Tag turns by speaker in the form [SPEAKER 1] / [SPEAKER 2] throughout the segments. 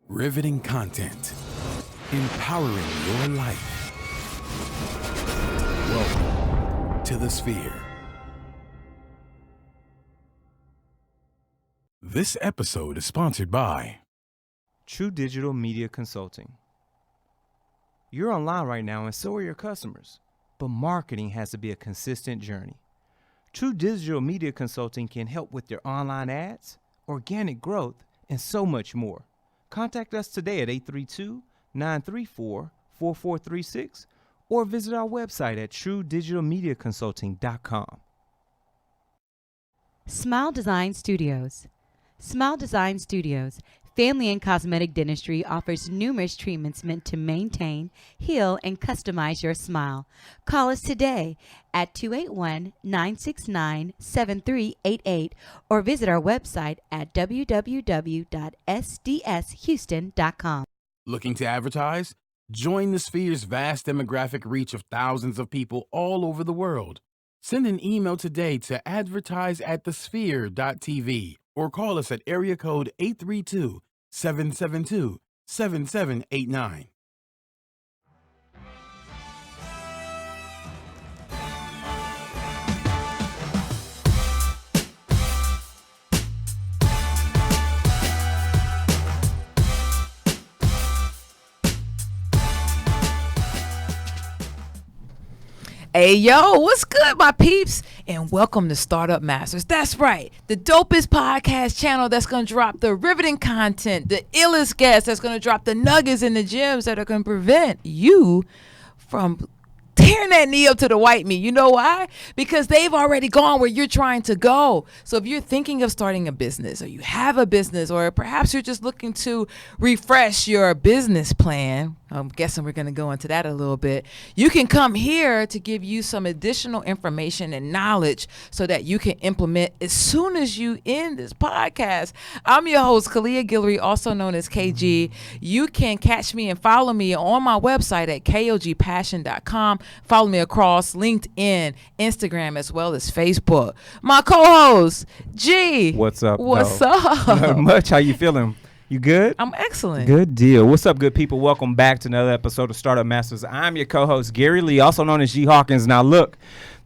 [SPEAKER 1] Riveting content. Empowering your life. Welcome to the Sphere. This episode is sponsored by
[SPEAKER 2] True Digital Media Consulting. You're online right now and so are your customers, but marketing has to be a consistent journey. True Digital Media Consulting can help with your online ads, organic growth, and so much more. Contact us today at 832-934-4436 or visit our website at truedigitalmediaconsulting.com.
[SPEAKER 3] Smile Design Studios. Smile Design Studios, family and cosmetic dentistry, offers numerous treatments meant to maintain, heal, and customize your smile. Call us today at 281-969-7388 or visit our website at www.sdshouston.com.
[SPEAKER 1] Looking to advertise? Join the Sphere's vast demographic reach of thousands of people all over the world. Send an email today to advertise@thesphere.tv or call us at area code 832-772-7789.
[SPEAKER 4] Hey, yo, what's good, my peeps? And welcome to Startup Masters. That's right, the dopest podcast channel that's going to drop the riveting content, the illest guests that's going to drop the nuggets and the gems that are going to prevent you from tearing that knee up to the white meat. You know why? Because they've already gone where you're trying to go. So if you're thinking of starting a business, or you have a business, or perhaps you're just looking to refresh your business plan, I'm guessing we're going to go into that a little bit. You can come here to give you some additional information and knowledge so that you can implement as soon as you end this podcast. I'm your host, Kalia Guillory, also known as KG. You can catch me and follow me on my website at kogpassion.com. Follow me across LinkedIn, Instagram, as well as Facebook. My co-host, G.
[SPEAKER 2] What's up?
[SPEAKER 4] What's
[SPEAKER 2] though?
[SPEAKER 4] up?
[SPEAKER 2] Not much. How you feeling? You good?
[SPEAKER 4] I'm excellent.
[SPEAKER 2] Good deal. What's up, good people? Welcome back to another episode of Startup Masters. I'm your co-host, Gary Lee, also known as G Hawkins. Now, look,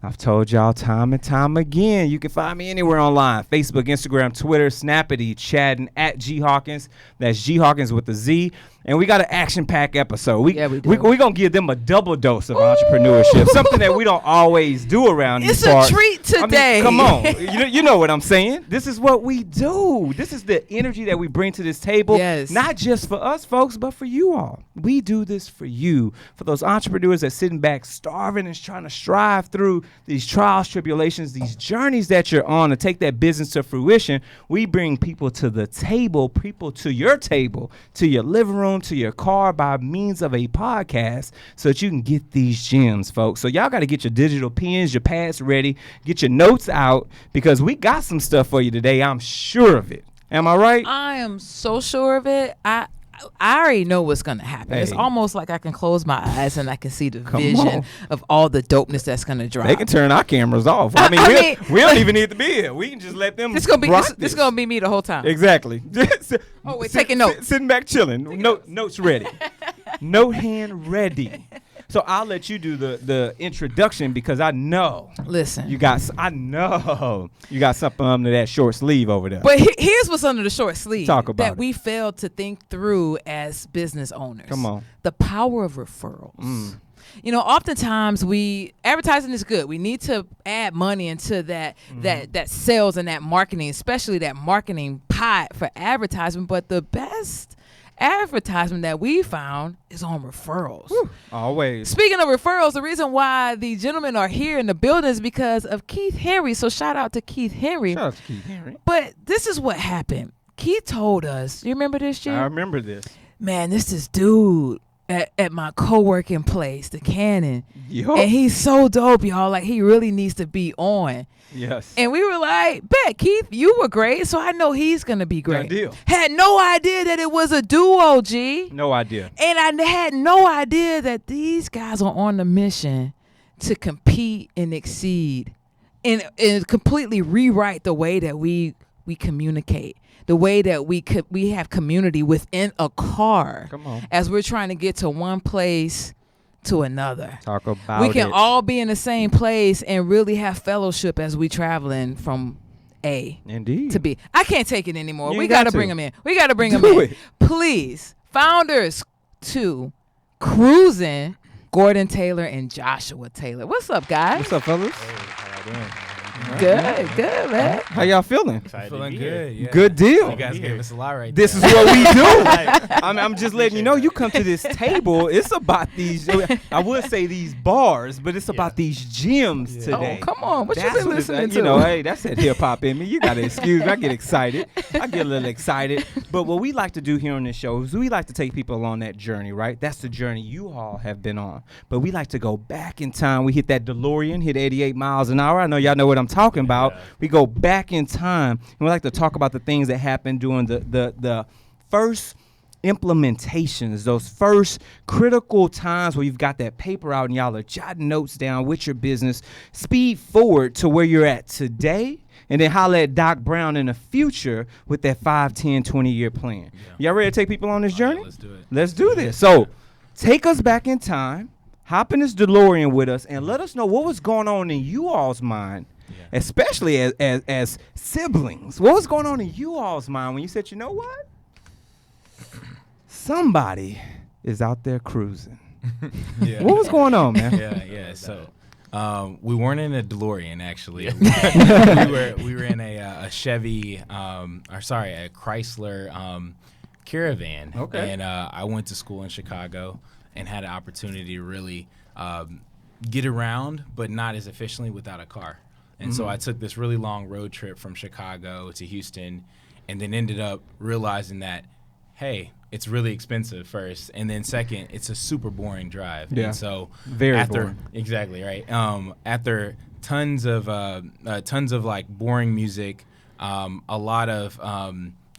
[SPEAKER 2] I've told y'all time and time again, you can find me anywhere online. Facebook, Instagram, Twitter, Snappity, chatting at G Hawkins. That's G Hawkins with a Z. And we got an action-packed episode.
[SPEAKER 4] We do.
[SPEAKER 2] We're going to give them a double dose of entrepreneurship, something that we don't always do around these parts.
[SPEAKER 4] It's a treat today.
[SPEAKER 2] I mean, come on. you know what I'm saying? This is what we do. This is the energy that we bring to this table.
[SPEAKER 4] Yes.
[SPEAKER 2] Not just for us, folks, but for you all. We do this for you, for those entrepreneurs that's sitting back starving and trying to strive through these trials, tribulations, these journeys that you're on to take that business to fruition. We bring people to the table, people to your table, to your living room, to your car by means of a podcast so that you can get these gems, folks. So y'all got to get your digital pens, your pads ready, get your notes out, because we got some stuff for you today. I'm sure of it. Am I right?
[SPEAKER 4] I am so sure of it. I already know what's going to happen.
[SPEAKER 2] Hey.
[SPEAKER 4] It's almost like I can close my eyes and I can see the vision of all the dopeness that's going to drop.
[SPEAKER 2] They can turn our cameras off. I mean, we don't even need to be here. We can just let them
[SPEAKER 4] This gonna be
[SPEAKER 2] rock
[SPEAKER 4] this gonna be me the whole time.
[SPEAKER 2] Exactly.
[SPEAKER 4] Oh, wait, taking notes.
[SPEAKER 2] Sitting back chilling. Notes ready. Note hand ready. So I'll let you do the introduction because I know.
[SPEAKER 4] Listen,
[SPEAKER 2] I know you got something under that short sleeve over there.
[SPEAKER 4] But here's what's under the short sleeve.
[SPEAKER 2] Talk about
[SPEAKER 4] that
[SPEAKER 2] it.
[SPEAKER 4] we failed to think through as business owners.
[SPEAKER 2] Come on.
[SPEAKER 4] The power of referrals. You know, oftentimes advertising is good. We need to add money into that sales and that marketing, especially that marketing pot for advertisement. But the best advertisement that we found is on referrals.
[SPEAKER 2] Whew. Always.
[SPEAKER 4] Speaking of referrals, the reason why the gentlemen are here in the building is because of Keith Henry. So shout out to Keith Henry.
[SPEAKER 2] Shout out to Keith Henry.
[SPEAKER 4] But this is what happened. Keith told us, you remember this, Jim?
[SPEAKER 2] I remember this.
[SPEAKER 4] Man, this dude at my co-working place, the Cannon.
[SPEAKER 2] Yo.
[SPEAKER 4] And he's so dope, y'all. Like, he really needs to be on.
[SPEAKER 2] Yes.
[SPEAKER 4] And we were like, bet, Keith, you were great, so I know he's going to be great.
[SPEAKER 2] Good deal.
[SPEAKER 4] Had no idea that it was a duo, G.
[SPEAKER 2] No idea.
[SPEAKER 4] And I had no idea that these guys are on the mission to compete and exceed and completely rewrite the way that we we communicate, the way that we have community within a car.
[SPEAKER 2] Come on.
[SPEAKER 4] As we're trying to get to one place to another.
[SPEAKER 2] Talk about
[SPEAKER 4] We can
[SPEAKER 2] it.
[SPEAKER 4] all be in the same place and really have fellowship as we traveling from A
[SPEAKER 2] Indeed.
[SPEAKER 4] to B. I can't take it anymore.
[SPEAKER 2] You
[SPEAKER 4] We
[SPEAKER 2] ain't got
[SPEAKER 4] got to
[SPEAKER 2] to.
[SPEAKER 4] bring them in. We got to bring them
[SPEAKER 2] Do
[SPEAKER 4] in.
[SPEAKER 2] it.
[SPEAKER 4] Please, founders to Croozen, Gordon Taylor and Joshua Taylor. What's up, guys?
[SPEAKER 2] What's up, fellas?
[SPEAKER 4] Good, good, man.
[SPEAKER 2] How y'all feeling?
[SPEAKER 5] Feeling good. Yeah.
[SPEAKER 2] Good deal.
[SPEAKER 5] You guys gave us a lot right
[SPEAKER 2] This
[SPEAKER 5] there.
[SPEAKER 2] is what we do. I'm just letting you know. You come to this table. It's about these. I would say these bars, but it's about these gems today.
[SPEAKER 4] Oh, come on. What you
[SPEAKER 2] That's
[SPEAKER 4] been
[SPEAKER 2] what it's-
[SPEAKER 4] listening to?
[SPEAKER 2] You know, hey, that's that hip hop in me. You gotta excuse me. I get excited. I get a little excited. But what we like to do here on this show is we like to take people on that journey, right? That's the journey you all have been on. But we like to go back in time. We hit that DeLorean, hit 88 miles an hour. I know y'all know what I'm talking about. We go back in time, and we like to talk about the things that happened during the first implementations, those first critical times where you've got that paper out and y'all are jotting notes down with your business. Speed forward to where you're at today, and then holler at Doc Brown in the future with that 5, 10, 20-year plan. Y'all ready to take people on this journey?
[SPEAKER 5] Let's do it.
[SPEAKER 2] Let's do this. So take us back in time, hop in this DeLorean with us, and let us know what was going on in you all's mind, especially as siblings. What was going on in you all's mind when you said, you know what? Somebody is out there cruising.
[SPEAKER 5] Yeah.
[SPEAKER 2] What was going on, man?
[SPEAKER 5] Yeah. So, we weren't in a DeLorean actually. we were in a Chevy, a Chrysler Caravan.
[SPEAKER 2] Okay.
[SPEAKER 5] And I went to school in Chicago and had an opportunity to really get around, but not as efficiently without a car. And so I took this really long road trip from Chicago to Houston, and then ended up realizing that, hey, it's really expensive first, and then second, it's a super boring drive.
[SPEAKER 2] Yeah.
[SPEAKER 5] And so
[SPEAKER 2] Very
[SPEAKER 5] after
[SPEAKER 2] boring.
[SPEAKER 5] exactly right. After tons of like boring music, a lot of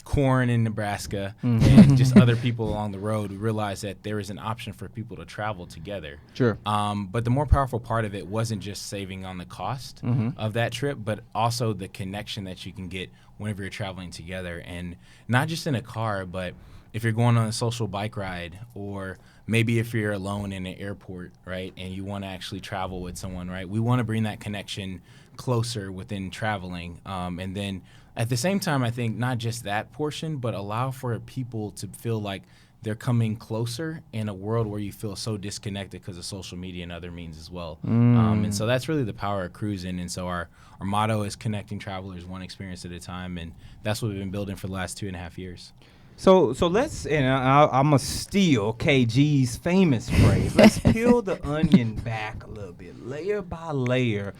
[SPEAKER 5] corn in Nebraska, and just other people along the road, we realized that there is an option for people to travel together.
[SPEAKER 2] Sure.
[SPEAKER 5] But the more powerful part of it wasn't just saving on the cost of that trip, but also the connection that you can get whenever you're traveling together, and not just in a car, but if you're going on a social bike ride, or maybe if you're alone in an airport, right, and you want to actually travel with someone, right? We want to bring that connection closer within traveling. And then at the same time, I think not just that portion, but allow for people to feel like they're coming closer in a world where you feel so disconnected because of social media and other means as well. And so that's really the power of Croozen. And so our motto is connecting travelers one experience at a time. And that's what we've been building for the last 2.5 years.
[SPEAKER 2] So let's, and I'm going to steal KG's famous phrase. Let's peel the onion back a little bit, layer by layer.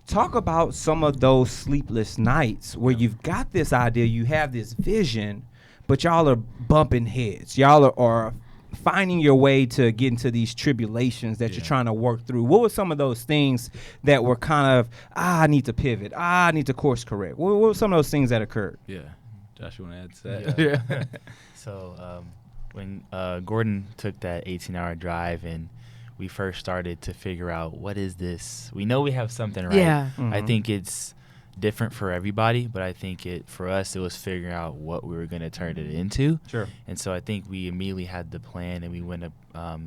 [SPEAKER 2] Talk about some of those sleepless nights where you've got this idea, you have this vision, but y'all are bumping heads. Y'all are finding your way to get into these tribulations that you're trying to work through. What were some of those things that were kind of, I need to pivot, I need to course correct? What were some of those things that occurred?
[SPEAKER 5] Yeah. Josh, you want to add to that?
[SPEAKER 6] Yeah. So when Gordon took that 18-hour drive and we first started to figure out, what is this? We know we have something, right?
[SPEAKER 4] Yeah.
[SPEAKER 6] I think it's different for everybody, but I think for us, it was figuring out what we were going to turn it into.
[SPEAKER 2] Sure.
[SPEAKER 6] And so I think we immediately had the plan, and we went up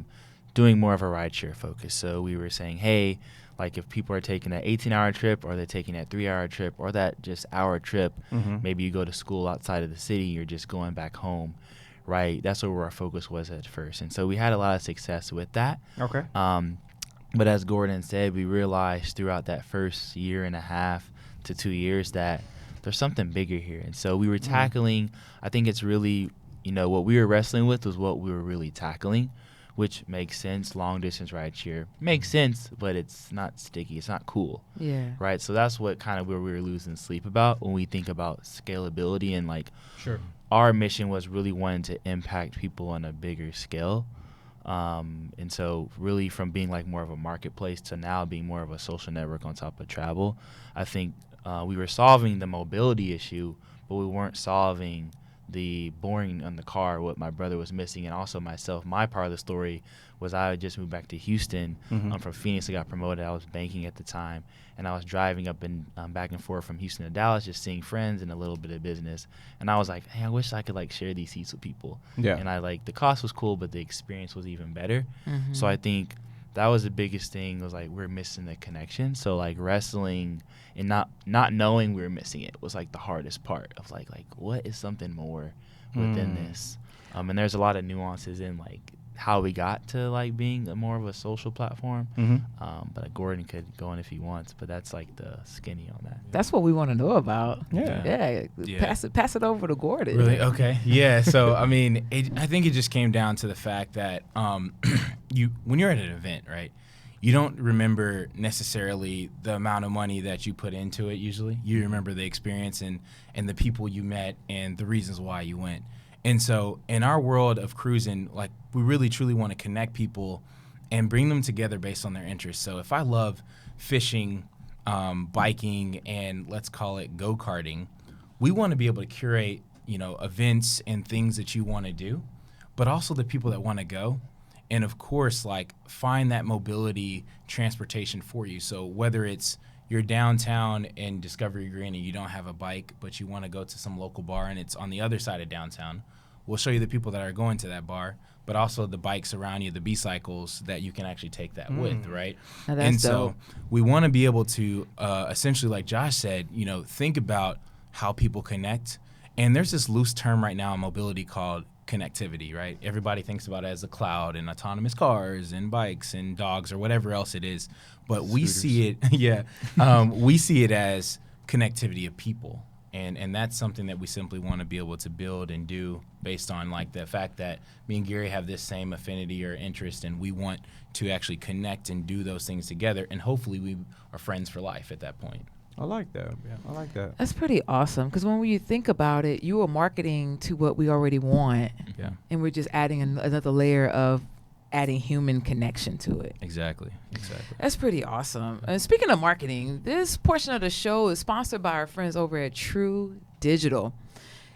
[SPEAKER 6] doing more of a rideshare focus. So we were saying, hey, like if people are taking that 18-hour trip, or they're taking that 3-hour trip, or that just hour trip, maybe you go to school outside of the city, you're just going back home, right? That's where our focus was at first. And so we had a lot of success with that.
[SPEAKER 2] Okay.
[SPEAKER 6] But as Gordon said, we realized throughout that first 1.5 to 2 years that there's something bigger here. And so we were tackling, I think it's really, what we were wrestling with was what we were really tackling, which makes sense. Long distance rideshare makes sense, but it's not sticky. It's not cool.
[SPEAKER 4] Yeah.
[SPEAKER 6] Right. So that's what kind of where we were losing sleep about when we think about scalability, and like our mission was really wanting to impact people on a bigger scale. And so really from being like more of a marketplace to now being more of a social network on top of travel, I think we were solving the mobility issue, but we weren't solving the boring on the car, what my brother was missing, and also myself. My part of the story was I had just moved back to Houston. I'm from Phoenix. I got promoted. I was banking at the time, and I was driving up and back and forth from Houston to Dallas, just seeing friends and a little bit of business. And I was like, hey, I wish I could like share these seats with people.
[SPEAKER 2] Yeah.
[SPEAKER 6] And I like the cost was cool, but the experience was even better. So I think that was the biggest thing, was like we're missing the connection. So like wrestling and not knowing we were missing it was like the hardest part of like what is something more within this. And there's a lot of nuances in like how we got to like being more of a social platform. But Gordon could go in if he wants, but that's like the skinny on that.
[SPEAKER 4] That's what we want to know about.
[SPEAKER 2] Yeah.
[SPEAKER 4] Pass it over to Gordon.
[SPEAKER 5] Really? Okay. Yeah. So I mean, I think it just came down to the fact that when you're at an event, right, you don't remember necessarily the amount of money that you put into it. Usually, you remember the experience and the people you met and the reasons why you went. And so in our world of Croozen, like we really truly want to connect people and bring them together based on their interests. So if I love fishing, biking, and let's call it go-karting, we want to be able to curate, events and things that you want to do, but also the people that want to go. And of course, like find that mobility transportation for you. So whether it's you're downtown in Discovery Green and you don't have a bike, but you want to go to some local bar and it's on the other side of downtown, we'll show you the people that are going to that bar, but also the bikes around you, the B-cycles that you can actually take that with, right?
[SPEAKER 4] Now that's
[SPEAKER 5] and so
[SPEAKER 4] dope.
[SPEAKER 5] we want to be able to essentially, like Josh said, think about how people connect. And there's this loose term right now in mobility called connectivity, right? Everybody thinks about it as a cloud and autonomous cars and bikes and dogs or whatever else it is. But we see it, we see it as connectivity of people. And that's something that we simply want to be able to build and do based on like the fact that me and Gary have this same affinity or interest, and we want to actually connect and do those things together. And hopefully we are friends for life at that point.
[SPEAKER 2] I like that. Yeah, I like that.
[SPEAKER 4] That's pretty awesome, because when you think about it, you are marketing to what we already want,
[SPEAKER 5] Yeah,
[SPEAKER 4] and we're just adding another layer of adding human connection to it.
[SPEAKER 5] exactly.
[SPEAKER 4] That's pretty awesome. And speaking of marketing, this portion of the show is sponsored by our friends over at True Digital.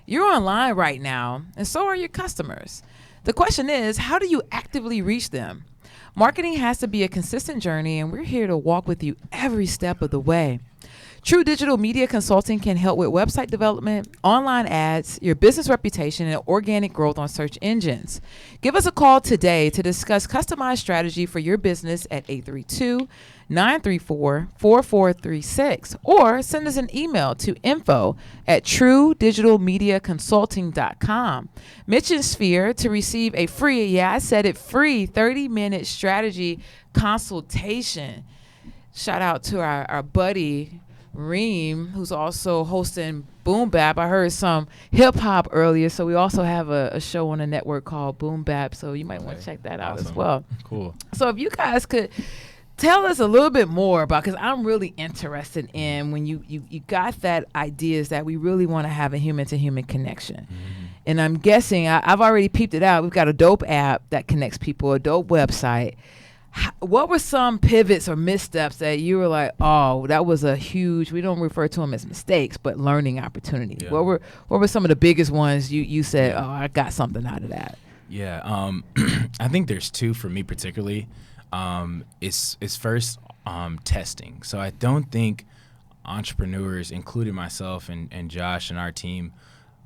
[SPEAKER 4] You're online right now, and so are your customers. The question is, how do you actively reach them? Marketing has to be a consistent journey, and we're here to walk with you every step of the way. True Digital Media Consulting can help with website development, online ads, your business reputation, and organic growth on search engines. Give us a call today to discuss customized strategy for your business at 832-934-4436, or send us an email to info@truedigitalmediaconsulting.com. Mention Sphere to receive a free, free 30-minute strategy consultation. Shout out to our buddy Reem, who's also hosting Boom Bap. I heard some hip hop earlier, so we also have a show on the network called Boom Bap, so you might want to check that out as well.
[SPEAKER 5] Cool.
[SPEAKER 4] So if you guys could tell us a little bit more about, because I'm really interested in when you got that ideas that we really want to have a human-to-human connection. And I'm guessing, I've already peeped it out. We've got a dope app that connects people, a dope website. What were some pivots or missteps that you were like, oh, that was a huge, we don't refer to them as mistakes, but learning opportunities?
[SPEAKER 5] Yeah.
[SPEAKER 4] What were some of the biggest ones you said, oh, I got something out of that?
[SPEAKER 5] Yeah, I think there's two for me particularly. It's first testing. So I don't think entrepreneurs, including myself and Josh and our team,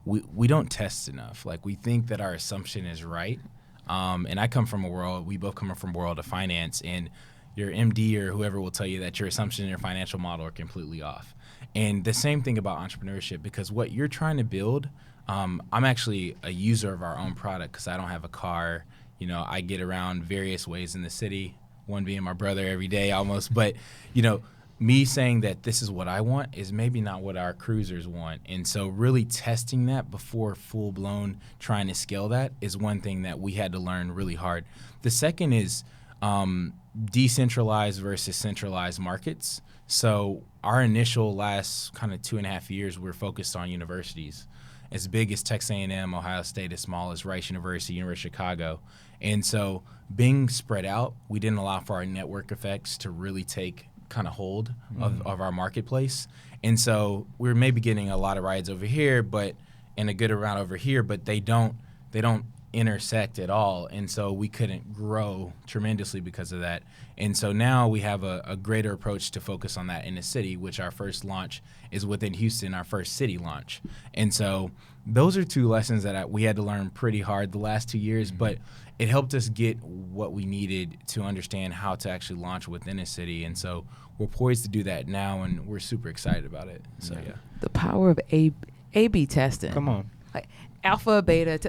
[SPEAKER 5] we don't test enough. Like we think that our assumption is right. And I come from we both come from a world of finance, and your MD or whoever will tell you that your assumption and your financial model are completely off. And the same thing about entrepreneurship, because what you're trying to build, I'm actually a user of our own product because I don't have a car. I get around various ways in the city, one being my brother every day almost. But, me saying that this is what I want is maybe not what our cruisers want. And so really testing that before full-blown trying to scale that is one thing that we had to learn really hard. The second is decentralized versus centralized markets. So our initial last kind of 2.5 years, we're focused on universities. As big as Texas A&M, Ohio State, as small as Rice University, University of Chicago. And so being spread out, we didn't allow for our network effects to really take kind of hold of our marketplace. And so we're maybe getting a lot of rides over here, but and a good amount over here, but they don't intersect at all, and so we couldn't grow tremendously because of that. And so now we have a greater approach to focus on that in the city, which our first launch is within Houston, our first city launch. And so those are two lessons that we had to learn pretty hard the last 2 years, but it helped us get what we needed to understand how to actually launch within a city. And so we're poised to do that now, and we're super excited about it. So yeah.
[SPEAKER 4] The power of A/B testing.
[SPEAKER 2] Come on.
[SPEAKER 4] Like alpha, beta,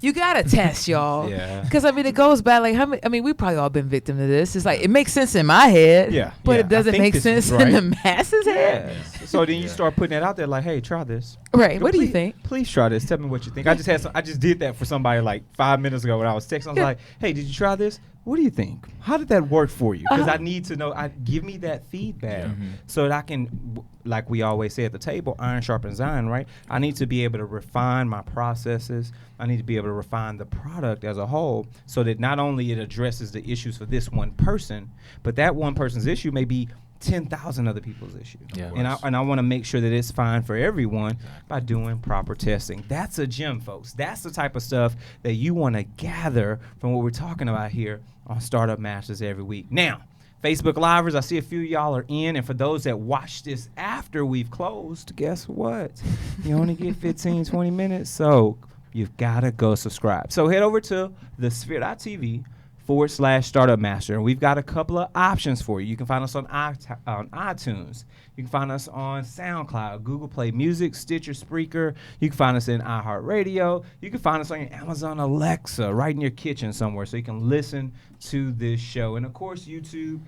[SPEAKER 4] you gotta test, y'all.
[SPEAKER 2] Yeah.
[SPEAKER 4] Because I mean, it goes back like how many. I mean, we probably all been victim to this. It's like it makes sense in my head,
[SPEAKER 2] Yeah,
[SPEAKER 4] but
[SPEAKER 2] yeah,
[SPEAKER 4] it doesn't
[SPEAKER 2] I think
[SPEAKER 4] make
[SPEAKER 2] this is
[SPEAKER 4] sense
[SPEAKER 2] right.
[SPEAKER 4] in the masses' head.
[SPEAKER 2] Yes. So then you start putting it out there like, hey, try this.
[SPEAKER 4] Right.
[SPEAKER 2] Go,
[SPEAKER 4] What do you
[SPEAKER 2] please-
[SPEAKER 4] think?
[SPEAKER 2] Please try this. Tell me what you think. I just did that for somebody like 5 minutes ago when I was texting. I was like, hey, did you try this? What do you think? How did that work for you? Because I need to know. Give me that feedback so that I can, like we always say at the table, iron sharpens iron, right? I need to be able to refine my processes. I need to be able to refine the product as a whole so that not only it addresses the issues for this one person, but that one person's issue may be 10,000 other people's issue.
[SPEAKER 6] Yeah.
[SPEAKER 2] And I want to make sure that it's fine for everyone by doing proper testing. That's a gem, folks. That's the type of stuff that you want to gather from what we're talking about here on Startup Masters every week. Now, Facebook Livers, I see a few of y'all are in, and for those that watch this after we've closed, guess what? You only get 15, 20 minutes, so you've got to go subscribe. So head over to thesphere.tv/Startup Master. And we've got a couple of options for you. You can find us on iTunes. You can find us on SoundCloud, Google Play Music, Stitcher, Spreaker. You can find us in iHeartRadio. You can find us on your Amazon Alexa right in your kitchen somewhere so you can listen to this show. And, of course, YouTube.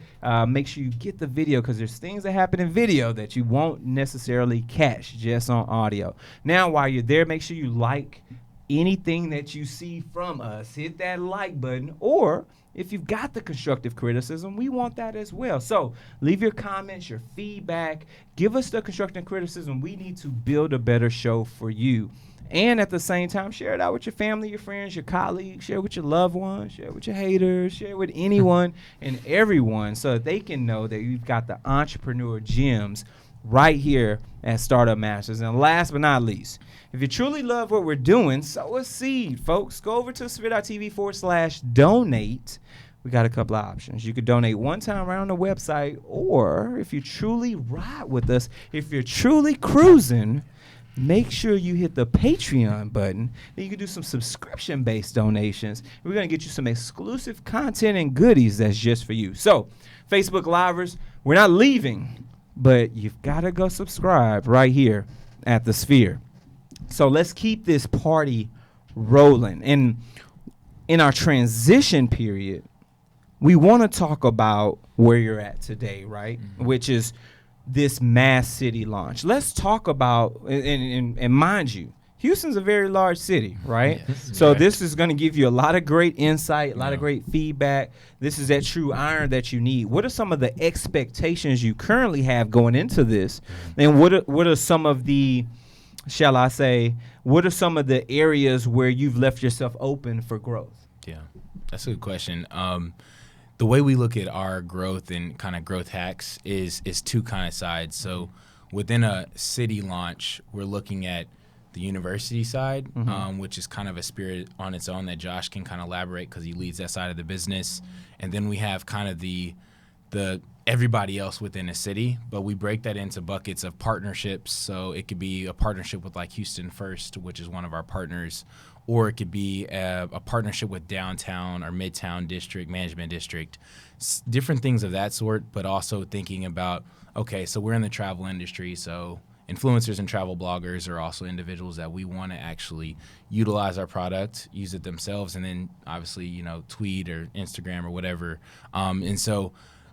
[SPEAKER 2] Make sure you get the video because there's things that happen in video that you won't necessarily catch just on audio. Now, while you're there, make sure you like anything that you see from us. Hit that like button, or if you've got the constructive criticism, we want that as well. So leave your comments, your feedback, give us the constructive criticism. We need to build a better show for you. And at the same time, share it out with your family, your friends, your colleagues, share it with your loved ones, share it with your haters, share it with anyone and everyone so that they can know that you've got the entrepreneur gems right here at Startup Masters. And last but not least, if you truly love what we're doing, sow a seed, folks. Go over to sphere.tv/donate. We got a couple of options. You could donate one time around the website, or if you truly ride with us, if you're truly cruising, make sure you hit the Patreon button. Then you can do some subscription-based donations. We're going to get you some exclusive content and goodies that's just for you. So, Facebook Livers, we're not leaving, but you've got to go subscribe right here at the Sphere. So let's keep this party rolling. And in our transition period, we want to talk about where you're at today, right? Which is this mass city launch. Let's talk about, and mind you, Houston's a very large city, right? So this is going to give you a lot of great insight, a lot of great feedback. This is that true iron that you need. What are some of the expectations you currently have going into this? And what are some of the, shall I say, what are some of the areas where you've left yourself open for growth?
[SPEAKER 5] Yeah, that's a good question. The way we look at our growth and kind of growth hacks is two kind of sides. So within a city launch, we're looking at the university side, which is kind of a spirit on its own that Josh can kind of elaborate because he leads that side of the business. And then we have kind of the everybody else within a city, but we break that into buckets of partnerships. So it could be a partnership with like Houston First, which is one of our partners, or it could be a partnership with downtown or midtown district, management district, different things of that sort, but also thinking about, okay, so we're in the travel industry, so influencers and travel bloggers are also individuals that we want to actually utilize our product, use it themselves, and then obviously, tweet or Instagram or whatever. And so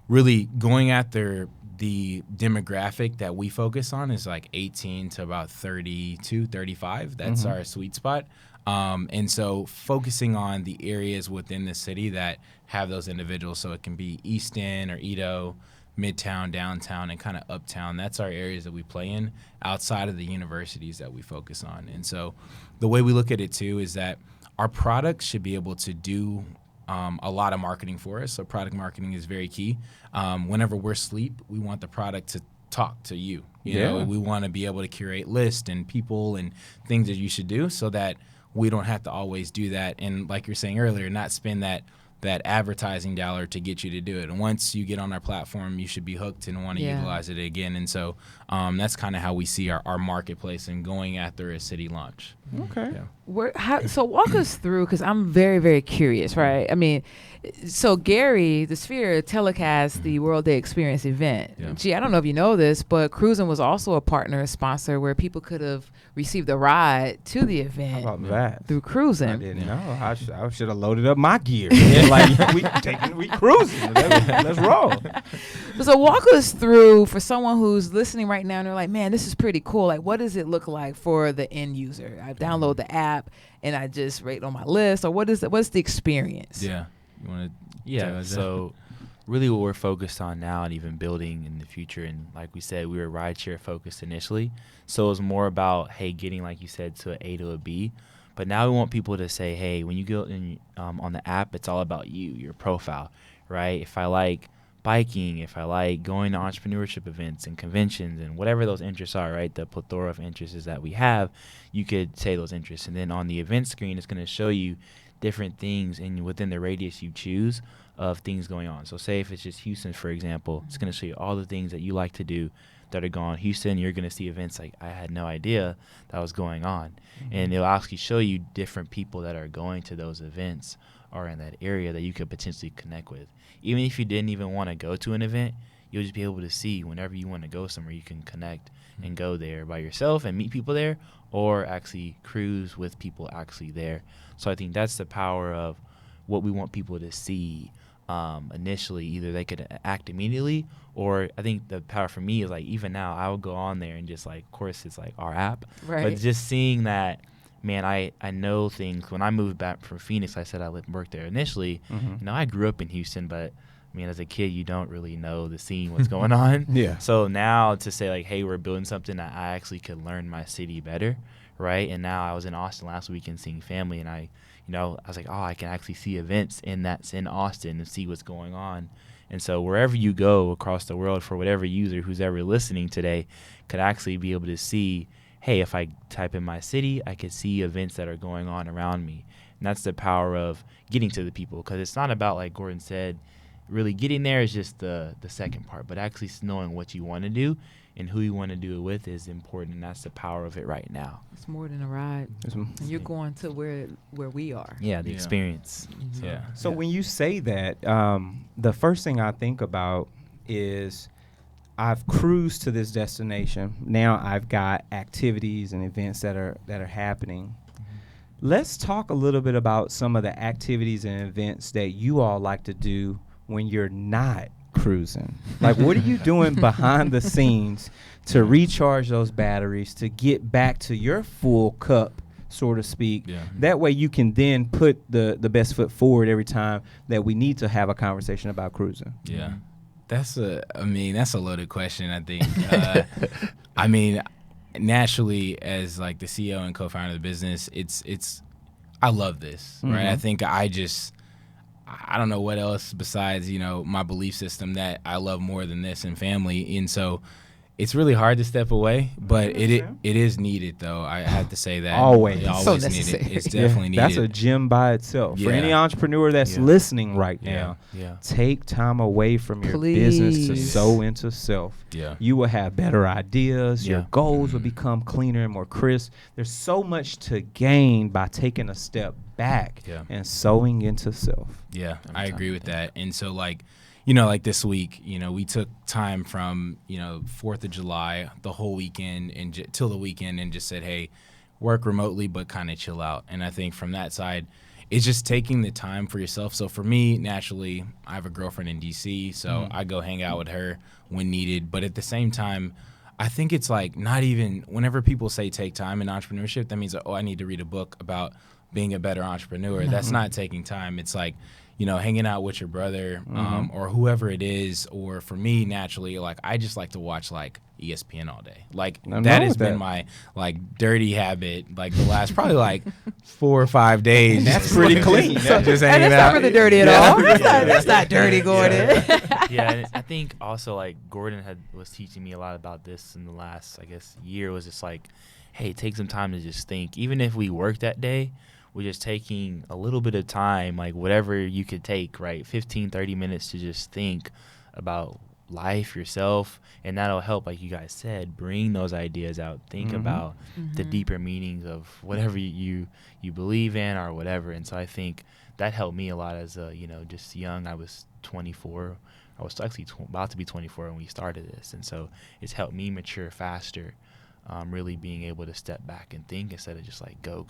[SPEAKER 5] really going after the demographic that we focus on is like 18 to about 32, 35. That's our sweet spot. And so focusing on the areas within the city that have those individuals, so it can be East End or Edo, Midtown, downtown, and kind of uptown. That's our areas that we play in outside of the universities that we focus on. And so the way we look at it too is that our products should be able to do a lot of marketing for us. So product marketing is very key. Whenever we're asleep, we want the product talk to you. You know, we want to be able to curate lists and people and things that you should do so that we don't have to always do that. And like you're saying earlier, not spend that advertising dollar to get you to do it. And once you get on our platform, you should be hooked and want to utilize it again. And so that's kind of how we see our marketplace and going after a city launch.
[SPEAKER 2] Okay.
[SPEAKER 5] Yeah.
[SPEAKER 4] So walk us through, because I'm very, very curious, right? I mean, so Gary, the Sphere, telecasts the World Day Experience event.
[SPEAKER 5] Yeah.
[SPEAKER 4] Gee, I don't know if you know this, but Croozen was also a partner, a sponsor, where people could have received a ride to the event
[SPEAKER 2] How about that?
[SPEAKER 4] through
[SPEAKER 2] I
[SPEAKER 4] Croozen.
[SPEAKER 2] didn't know. I should have loaded up my gear. Like we cruising. Let's roll.
[SPEAKER 4] So walk us through, for someone who's listening right now and they're like, man, this is pretty cool. Like, what does it look like for the end user? I download the app and I just rate on my list, or what's the experience?
[SPEAKER 5] Yeah. You want to?
[SPEAKER 6] Yeah. So really what we're focused on now and even building in the future, and like we said, we were rideshare focused initially. So it was more about, hey, getting, like you said, to an A to a B. But now we want people to say, hey, when you go in on the app, it's all about you, your profile, right? If I like biking, if I like going to entrepreneurship events and conventions and whatever those interests are, right? The plethora of interests that we have, you could say those interests. And then on the event screen, it's going to show you different things and within the radius you choose of things going on. So say if it's just Houston, for example, it's going to show you all the things that you like to do that are going on. Houston, you're going to see events like I had no idea that was going on. And it'll actually show you different people that are going to those events or in that area that you could potentially connect with. Even if you didn't even want to go to an event, you'll just be able to see whenever you want to go somewhere, you can connect and go there by yourself and meet people there, or actually cruise with people actually there. So I think that's the power of what we want people to see initially. Either they could act immediately, or I think the power for me is like, even now I would go on there and just like, of course it's like our app,
[SPEAKER 4] Right.
[SPEAKER 6] but just seeing that, man, I know things. When I moved back from Phoenix, I said I lived and worked there initially. You know, I grew up in Houston, but I mean, as a kid, you don't really know the scene, what's going on.
[SPEAKER 2] Yeah.
[SPEAKER 6] So now to say like, hey, we're building something that I actually could learn my city better, right? And now I was in Austin last weekend seeing family, and I was like, oh, I can actually see events in Austin and see what's going on. And so wherever you go across the world, for whatever user who's ever listening today, could actually be able to see, hey, if I type in my city, I could see events that are going on around me. And that's the power of getting to the people, because it's not about, like Gordon said, really getting there is just the second part, but actually knowing what you want to do and who you want to do it with is important, and that's the power of it right now.
[SPEAKER 4] It's more than a ride. And you're going to where we are.
[SPEAKER 6] Yeah, the experience.
[SPEAKER 4] Mm-hmm.
[SPEAKER 5] Yeah.
[SPEAKER 2] So when you say that, the first thing I think about is I've cruised to this destination. Now I've got activities and events that are happening. Let's talk a little bit about some of the activities and events that you all like to do when you're not cruising. Like, what are you doing behind the scenes to recharge those batteries, to get back to your full cup, so to speak?
[SPEAKER 5] Yeah.
[SPEAKER 2] That way you can then put the best foot forward every time that we need to have a conversation about cruising.
[SPEAKER 5] Yeah. That's a loaded question, I think. I mean, naturally, as like the CEO and co-founder of the business, I love this, right? I think I don't know what else besides, my belief system that I love more than this and family. And so it's really hard to step away, but it is needed, though. I have to say that.
[SPEAKER 2] Always.
[SPEAKER 4] So
[SPEAKER 5] Needed.
[SPEAKER 4] necessary.
[SPEAKER 5] It's definitely needed.
[SPEAKER 2] That's a gem by itself. For
[SPEAKER 5] Yeah.
[SPEAKER 2] any entrepreneur that's listening right now,
[SPEAKER 6] Yeah.
[SPEAKER 2] take time away from your business to
[SPEAKER 4] Please.
[SPEAKER 2] sow into self.
[SPEAKER 5] Yeah.
[SPEAKER 2] You will have better ideas. Your
[SPEAKER 6] Yeah.
[SPEAKER 2] goals will become cleaner and more crisp. There's so much to gain by taking a step back and sowing into self.
[SPEAKER 5] Yeah, I
[SPEAKER 6] time.
[SPEAKER 5] agree with that. And so, like this week, we took time from, 4th of July, the whole weekend and till the weekend, and just said, hey, work remotely, but kind of chill out. And I think from that side, it's just taking the time for yourself. So for me, naturally, I have a girlfriend in DC, so I go hang out with her when needed. But at the same time, I think it's like not even, whenever people say take time in entrepreneurship, that means, I need to read a book about being a better entrepreneur. That's not taking time. It's like, hanging out with your brother or whoever it is. Or for me, naturally, like I just like to watch like, ESPN all day. Like
[SPEAKER 2] Nothing
[SPEAKER 5] that
[SPEAKER 2] wrong
[SPEAKER 5] has
[SPEAKER 2] with
[SPEAKER 5] been
[SPEAKER 2] that.
[SPEAKER 5] my like dirty habit like the last probably like 4 or 5 days.
[SPEAKER 2] That's pretty clean.
[SPEAKER 5] Just
[SPEAKER 4] And
[SPEAKER 5] hanging
[SPEAKER 4] that's
[SPEAKER 5] out.
[SPEAKER 4] not really dirty at all. That's not dirty, Gordon.
[SPEAKER 6] Yeah, and I think also like Gordon was teaching me a lot about this in the last, I guess, year. Was just like, hey, take some time to just think. Even if we work that day, we're just taking a little bit of time, like whatever you could take, right? 15, 30 minutes to just think about life, yourself, and that'll help, like you guys said, bring those ideas out. Think about the deeper meanings of whatever you believe in or whatever. And so I think that helped me a lot as a, just young. I was 24. I was actually about to be 24 when we started this, and so it's helped me mature faster. Really being able to step back and think instead of just like go.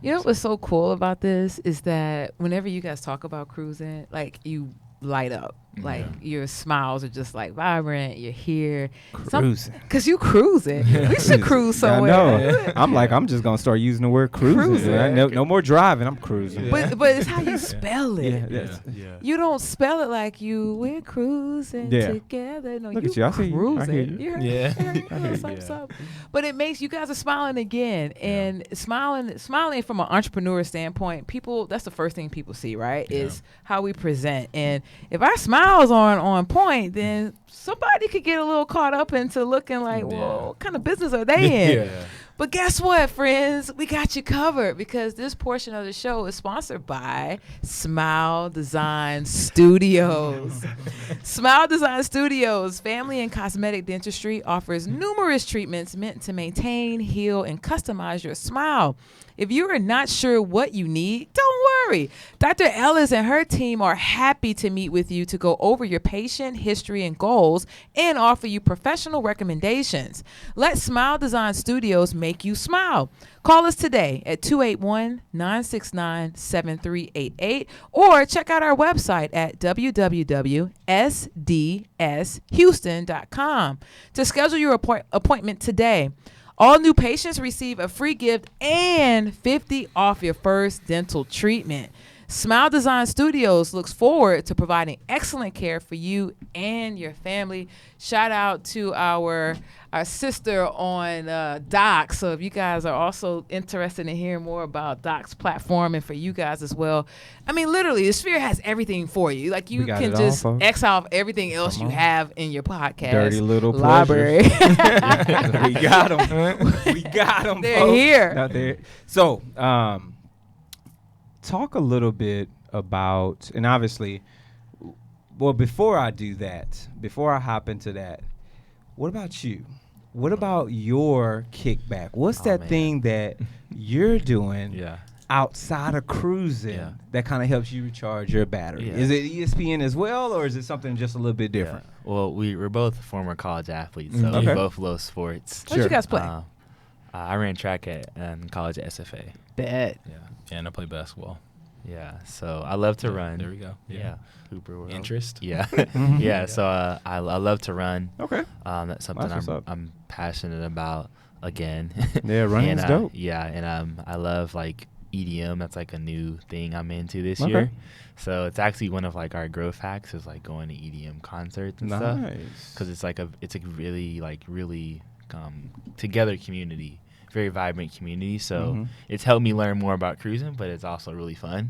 [SPEAKER 4] You know what's so cool about this is that whenever you guys talk about cruising, like you light up. Like your smiles are just like vibrant. You're here.
[SPEAKER 2] Cruising.
[SPEAKER 4] Because you cruising. We should cruise somewhere.
[SPEAKER 2] I know. I'm just going to start using the word cruising. No more driving. I'm cruising.
[SPEAKER 4] But it's how you spell it.
[SPEAKER 6] Yeah.
[SPEAKER 4] You don't spell it like we're cruising together. No,
[SPEAKER 2] Look
[SPEAKER 4] you
[SPEAKER 2] at you. I see you. I hear
[SPEAKER 4] cruising.
[SPEAKER 2] you.
[SPEAKER 4] heard,
[SPEAKER 5] Yeah.
[SPEAKER 4] you heard something. But it makes you guys are smiling again. And smiling from an entrepreneur standpoint, people, that's the first thing people see, right? Is how we present. And if our smiles aren't on point, then somebody could get a little caught up into looking like, well, what kind of business are they in? But guess what, friends? We got you covered because this portion of the show is sponsored by Smile Design Studios. Smile Design Studios, family and cosmetic dentistry, offers numerous treatments meant to maintain, heal, and customize your smile. If you are not sure what you need, don't worry. Dr. Ellis and her team are happy to meet with you to go over your patient history and goals and offer you professional recommendations. Let Smile Design Studios make you smile. Call us today at 281-969-7388 or check out our website at www.sdshouston.com to schedule your appointment today. All new patients receive a free gift and $50 off your first dental treatment. Smile Design Studios looks forward to providing excellent care for you and your family. Shout out to our sister on Docs. So if you guys are also interested in hearing more about Docs platform and for you guys as well, I mean, literally, the Sphere has everything for you. Like you can just X off everything else you have in your podcast
[SPEAKER 2] Dirty little
[SPEAKER 4] library.
[SPEAKER 2] We got them. We got them.
[SPEAKER 4] They're
[SPEAKER 2] folks.
[SPEAKER 4] here.
[SPEAKER 2] Out there. So, talk a little bit about, and obviously, well, before I do that, before I hop into that, what about you? What about your kickback? What's that thing that you're doing outside of cruising that kind of helps you recharge your battery? Is it ESPN as well, or is it something just a little bit different?
[SPEAKER 6] Well, we're both former college athletes, so we both love sports.
[SPEAKER 4] What you guys play?
[SPEAKER 6] I ran track at college at SFA.
[SPEAKER 4] Bet.
[SPEAKER 5] And I play basketball.
[SPEAKER 6] Yeah, so I love to run.
[SPEAKER 5] There we go.
[SPEAKER 6] Yeah. Hooper World.
[SPEAKER 5] Interest?
[SPEAKER 6] Yeah. Yeah, so I love to run.
[SPEAKER 2] Okay.
[SPEAKER 6] That's something I'm passionate about again.
[SPEAKER 2] Yeah, running's dope.
[SPEAKER 6] Yeah, and I love like EDM. That's like a new thing I'm into this year. So it's actually one of like our growth hacks is like going to EDM concerts and stuff. Because it's a really together community. Very vibrant community, so it's helped me learn more about cruising, but it's also really fun.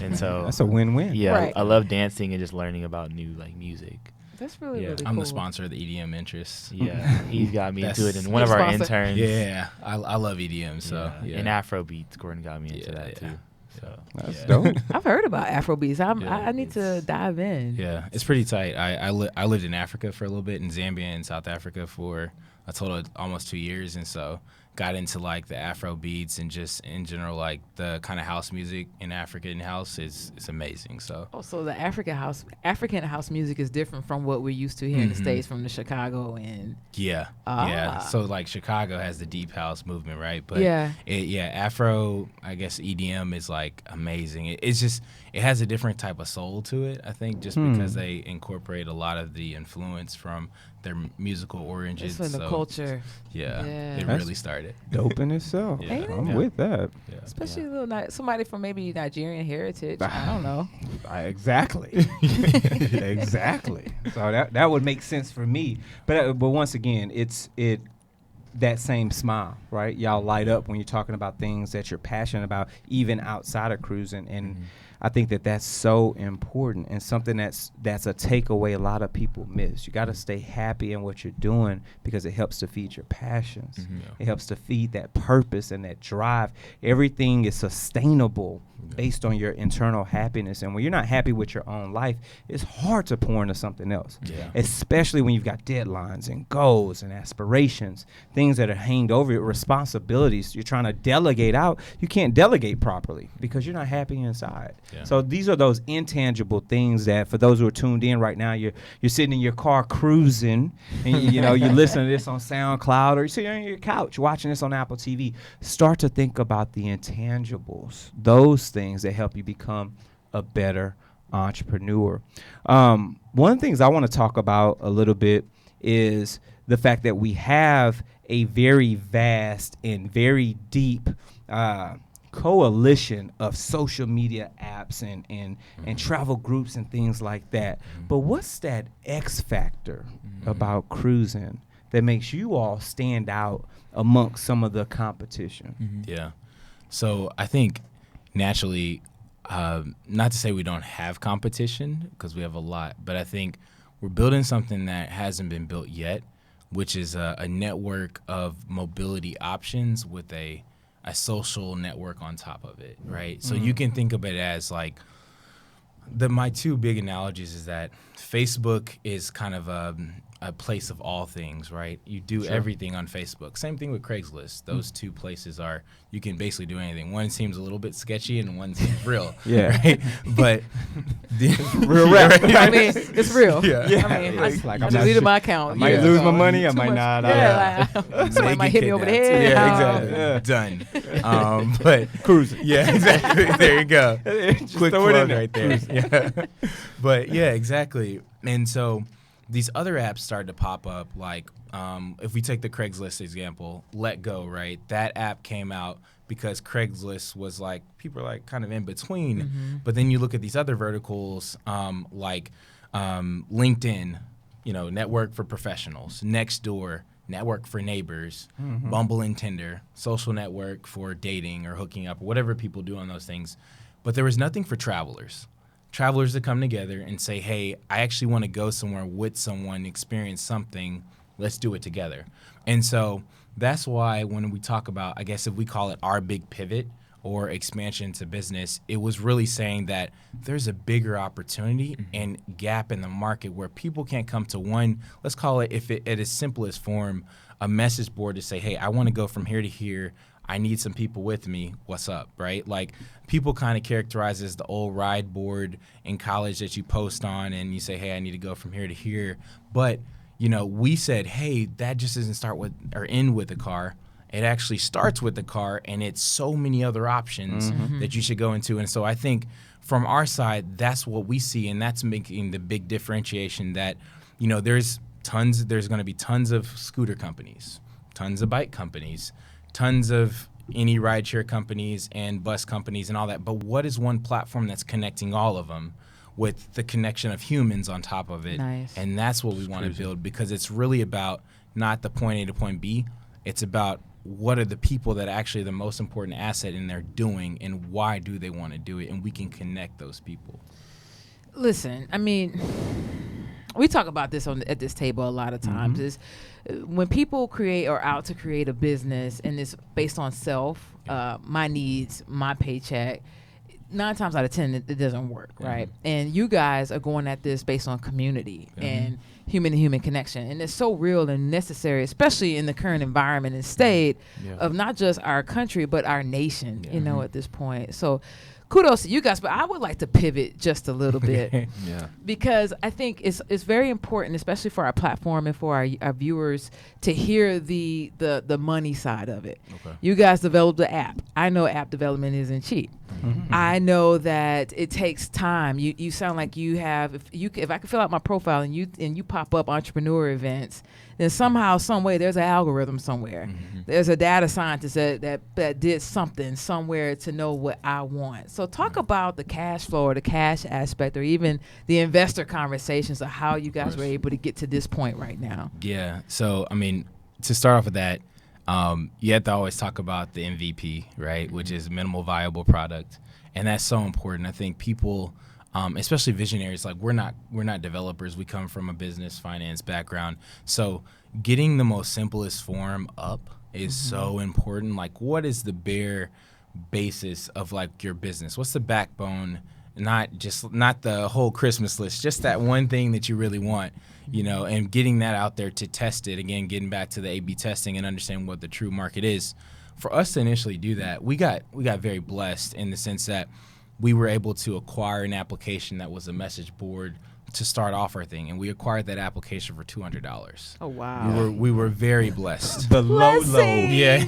[SPEAKER 6] And so
[SPEAKER 2] that's a win-win.
[SPEAKER 6] Yeah,
[SPEAKER 4] right.
[SPEAKER 6] I love dancing and just learning about new like music.
[SPEAKER 4] That's really cool.
[SPEAKER 5] I'm the sponsor of the EDM Interest.
[SPEAKER 6] Yeah, he's got me into it, and one of our interns.
[SPEAKER 5] Yeah, I love EDM. So
[SPEAKER 6] and Afrobeats, Gordon got me into that too. So
[SPEAKER 2] that's dope.
[SPEAKER 4] I've heard about Afrobeats. I need to dive in.
[SPEAKER 5] Yeah, it's pretty tight. I lived in Africa for a little bit, in Zambia and South Africa for a total of almost 2 years, and so got into like the Afro beats and just in general like the kind of house music in African house is amazing. So
[SPEAKER 4] so the African house music is different from what we're used to here in the States, from the Chicago and
[SPEAKER 5] so like Chicago has the deep house movement, right? But Afro, I guess EDM is like amazing. It's just it has a different type of soul to it, I think, just because they incorporate a lot of the influence from their musical origins.
[SPEAKER 4] It's in the culture.
[SPEAKER 5] Yeah,
[SPEAKER 4] Yeah.
[SPEAKER 5] it
[SPEAKER 2] That's
[SPEAKER 5] really started.
[SPEAKER 2] Dope in itself.
[SPEAKER 5] Yeah.
[SPEAKER 2] I'm
[SPEAKER 5] Yeah.
[SPEAKER 2] with that.
[SPEAKER 5] Yeah.
[SPEAKER 4] Especially somebody from maybe Nigerian heritage. I don't know.
[SPEAKER 2] Exactly. Exactly. So that would make sense for me. But once again, it's that same smile, right? Y'all light up when you're talking about things that you're passionate about, even outside of cruising. And I think that's so important and something that's a takeaway a lot of people miss. You got to stay happy in what you're doing because it helps to feed your passions. It helps to feed that purpose and that drive. Everything is sustainable based on your internal happiness. And when you're not happy with your own life, it's hard to pour into something else, especially when you've got deadlines and goals and aspirations, things that are hanged over you, responsibilities you're trying to delegate out. You can't delegate properly because you're not happy inside.
[SPEAKER 5] Yeah.
[SPEAKER 2] So these are those intangible things that, for those who are tuned in right now, you're sitting in your car cruising, and you listen to this on SoundCloud, or you're sitting on your couch watching this on Apple TV. Start to think about the intangibles, those things that help you become a better entrepreneur. One of the things I want to talk about a little bit is the fact that we have a very vast and very deep coalition of social media apps and travel groups and things like that. But what's that X factor about cruising that makes you all stand out amongst some of the competition?
[SPEAKER 5] Yeah. So I think naturally, not to say we don't have competition, because we have a lot, but I think we're building something that hasn't been built yet, which is a network of mobility options with a social network on top of it, right? So you can think of it as like my two big analogies is that Facebook is kind of a place of all things, right? You do everything on Facebook. Same thing with Craigslist. Those two places you can basically do anything. One seems a little bit sketchy and one seems real. Right? But
[SPEAKER 2] real rap.
[SPEAKER 4] I mean, it's real.
[SPEAKER 5] Yeah.
[SPEAKER 4] I mean, I
[SPEAKER 2] I'm
[SPEAKER 4] deleted my account.
[SPEAKER 2] I might lose my money. I might not.
[SPEAKER 4] Somebody might hit me over the head.
[SPEAKER 5] Yeah, exactly. Done. But
[SPEAKER 2] Cruising.
[SPEAKER 5] Yeah, exactly. There you go.
[SPEAKER 2] Just
[SPEAKER 5] Quick
[SPEAKER 2] throw it in
[SPEAKER 5] plug
[SPEAKER 2] there.
[SPEAKER 5] right there. Yeah. But yeah, exactly. And so these other apps started to pop up, like if we take the Craigslist example, Let Go, right? That app came out because Craigslist was like, people are like kind of in between. But then you look at these other verticals like LinkedIn, network for professionals, Nextdoor, network for neighbors, Bumble and Tinder, social network for dating or hooking up, or whatever people do on those things. But there was nothing for travelers that come together and say, hey, I actually want to go somewhere with someone, experience something, let's do it together. And so that's why when we talk about, I guess if we call it our big pivot or expansion to business, it was really saying that there's a bigger opportunity and gap in the market where people can't come to one, let's call it, if it at its simplest form, a message board to say, hey, I want to go from here to here. I need some people with me. What's up, right? Like people kind of characterize as the old ride board in college that you post on and you say, hey, I need to go from here to here. But, we said, hey, that just doesn't start with or end with the car. It actually starts with the car, and it's so many other options that you should go into. And so I think from our side, that's what we see, and that's making the big differentiation that, there's going to be tons of scooter companies, tons of bike companies, tons of any rideshare companies and bus companies and all that. But what is one platform that's connecting all of them with the connection of humans on top of it?
[SPEAKER 4] Nice.
[SPEAKER 5] And that's what we want to build, because it's really about not the point A to point B. It's about what are the people that are actually the most important asset in their doing and why do they want to do it, and we can connect those people.
[SPEAKER 4] Listen, I mean, we talk about this at this table a lot of times, is when people create or out to create a business and it's based on self, my needs, my paycheck, 9 times out of 10 it doesn't work, right? And you guys are going at this based on community and human to human connection, and it's so real and necessary, especially in the current environment and state of not just our country but our nation, at this point. So kudos to you guys, but I would like to pivot just a little bit because I think it's very important, especially for our platform and for our viewers, to hear the money side of it. You guys developed the app. I know app development isn't cheap. I know that it takes time. You sound like you have, if I could fill out my profile and you pop pop up entrepreneur events, then somehow, some way, there's an algorithm somewhere.
[SPEAKER 5] Mm-hmm.
[SPEAKER 4] There's a data scientist that did something somewhere to know what I want. So talk about the cash flow or the cash aspect, or even the investor conversations of how you guys were able to get to this point right now.
[SPEAKER 5] Yeah. So, I mean, to start off with that, you have to always talk about the MVP, right, which is minimal viable product. And that's so important. I think people, especially visionaries, like we're not developers. We come from a business finance background. So getting the most simplest form up is so important. Like, what is the bare basis of like your business? What's the backbone? Not the whole Christmas list, just that one thing that you really want, and getting that out there to test it. Again, getting back to the A/B testing and understanding what the true market is. For us to initially do that, we got very blessed in the sense that we were able to acquire an application that was a message board to start off our thing, and we acquired that application for $200.
[SPEAKER 4] Oh wow!
[SPEAKER 5] We were very blessed.
[SPEAKER 2] The low.
[SPEAKER 5] Yeah.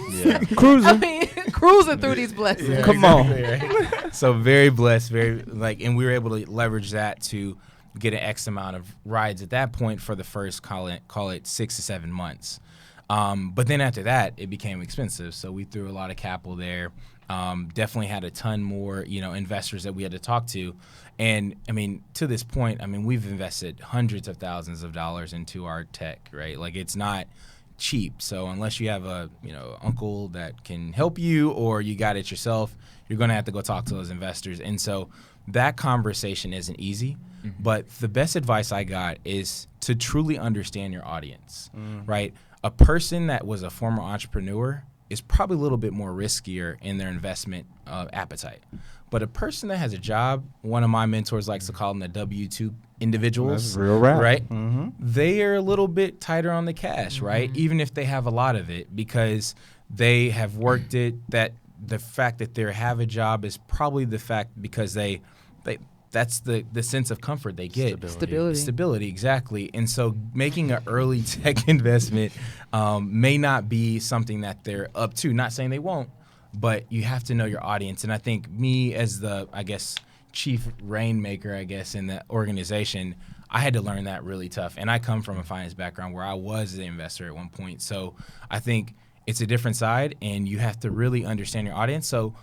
[SPEAKER 2] Cruising.
[SPEAKER 4] I mean, cruising through these blessings.
[SPEAKER 5] Yeah,
[SPEAKER 2] Come on.
[SPEAKER 5] right? So very blessed, and we were able to leverage that to get an X amount of rides at that point for the first call it 6 to 7 months. But then after that, it became expensive. So we threw a lot of capital there. Definitely had a ton more, investors that we had to talk to. And I mean, to this point, we've invested hundreds of thousands of dollars into our tech, right? Like, it's not cheap. So unless you have a, uncle that can help you, or you got it yourself, you're going to have to go talk to those investors. And so that conversation isn't easy. But the best advice I got is to truly understand your audience, right? A person that was a former entrepreneur is probably a little bit more riskier in their investment appetite. But a person that has a job, one of my mentors likes to call them the W-2 individuals.
[SPEAKER 2] That's real rap.
[SPEAKER 5] Right? They are a little bit tighter on the cash, right? Even if they have a lot of it, because they have worked it. That the fact that they have a job is probably the fact because that's the sense of comfort they get. Stability, exactly. And so making an early tech investment may not be something that they're up to. Not saying they won't, but you have to know your audience. And I think me as the, chief rainmaker, in the organization, I had to learn that really tough. And I come from a finance background where I was an investor at one point. So I think it's a different side, and you have to really understand your audience. So